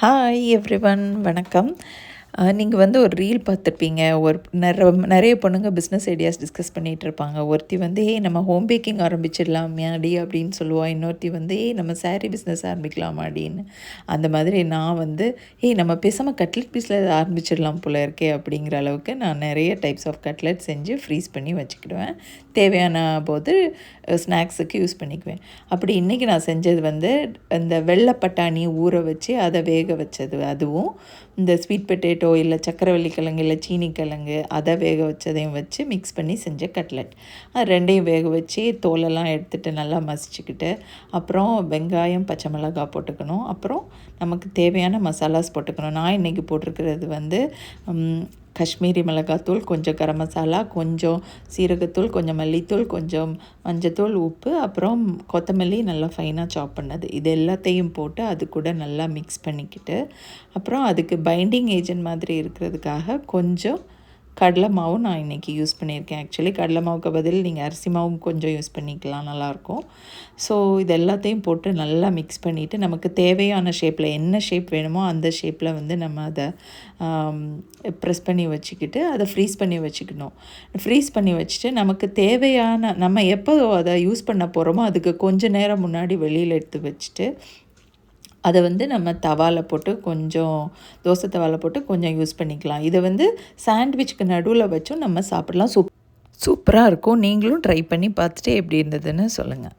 Hi everyone, வணக்கம். நீங்கள் வந்து ஒரு ரீல் பார்த்துருப்பீங்க. ஒரு நிறைய பொண்ணுங்க பிஸ்னஸ் ஐடியாஸ் டிஸ்கஸ் பண்ணிகிட்டு இருப்பாங்க. ஒருத்தி வந்து நம்ம ஹோம் பேக்கிங் ஆரம்பிச்சிடலாமாடி அப்படின்னு சொல்லுவா. இன்னொருத்தி வந்து நம்ம சாரீ பிஸ்னஸ் ஆரம்பிக்கலாமாடின்னு. அந்த மாதிரி நான் வந்து நம்ம பேசாமல் கட்லெட் பீஸில் ஆரம்பிச்சிடலாம் போல இருக்கே அப்படிங்கிற அளவுக்கு நான் நிறைய டைப்ஸ் ஆஃப் கட்லெட் செஞ்சு ஃப்ரீஸ் பண்ணி வச்சுக்கிடுவேன். தேவையான போது ஸ்நாக்ஸுக்கு யூஸ் பண்ணிக்குவேன். அப்படி இன்றைக்கி நான் செஞ்சது வந்து இந்த வெள்ளை பட்டாணி ஊற வச்சு அதை வேக வச்சது, அதுவும் இந்த ஸ்வீட் பொட்டேட்டோ இல்லை சக்கரவள்ளி கிழங்கு இல்லை சீனி கிழங்கு அதை வேக வச்சதையும் வச்சு மிக்ஸ் பண்ணி செஞ்ச கட்லெட். அது ரெண்டையும் வேக வச்சு தோலெல்லாம் எடுத்துகிட்டு நல்லா மசிச்சுக்கிட்டு, அப்புறம் வெங்காயம் பச்சை மிளகாய் போட்டுக்கணும். அப்புறம் நமக்கு தேவையான மசாலாஸ் போட்டுக்கணும். நான் இன்றைக்கி போட்டிருக்கிறது வந்து காஷ்மீரி மிளகாத்தூள், கொஞ்சம் கரம் மசாலா, கொஞ்சம் சீரகத்தூள், கொஞ்சம் மல்லித்தூள், கொஞ்சம் மஞ்சத்தூள், உப்பு, அப்புறம் கொத்தமல்லி நல்லா ஃபைனாக சாப் பண்ணது. இது எல்லாத்தையும் போட்டு அது கூட நல்லா மிக்ஸ் பண்ணிக்கிட்டு, அப்புறம் அதுக்கு பைண்டிங் ஏஜென்ட் மாதிரி இருக்கிறதுக்காக கொஞ்சம் கடலை மாவும் நான் இன்றைக்கி யூஸ் பண்ணியிருக்கேன். ஆக்சுவலி கடலை மாவுக்கு பதில் நீங்கள் அரிசி மாவும் கொஞ்சம் யூஸ் பண்ணிக்கலாம், நல்லாயிருக்கும். ஸோ இது எல்லாத்தையும் போட்டு நல்லா மிக்ஸ் பண்ணிவிட்டு, நமக்கு தேவையான ஷேப்பில் என்ன ஷேப் வேணுமோ அந்த ஷேப்பில் வந்து நம்ம அதை ப்ரெஸ் பண்ணி வச்சுக்கிட்டு அதை ஃப்ரீஸ் பண்ணி வச்சுக்கணும். ஃப்ரீஸ் பண்ணி வச்சுட்டு நமக்கு தேவையான நம்ம எப்போ அதை யூஸ் பண்ண போகிறோமோ அதுக்கு கொஞ்சம் நேரம் முன்னாடி வெளியில் எடுத்து வச்சுட்டு, அதை வந்து நம்ம தவாவில் போட்டு கொஞ்சம் தோசை தவாவில் போட்டு கொஞ்சம் யூஸ் பண்ணிக்கலாம். இதை வந்து சாண்ட்விச்சுக்கு நடுவில் வச்சும் நம்ம சாப்பிடலாம். சூப்பராக இருக்கும். நீங்களும் ட்ரை பண்ணி பார்த்துட்டு எப்படி இருந்ததுன்னு சொல்லுங்கள்.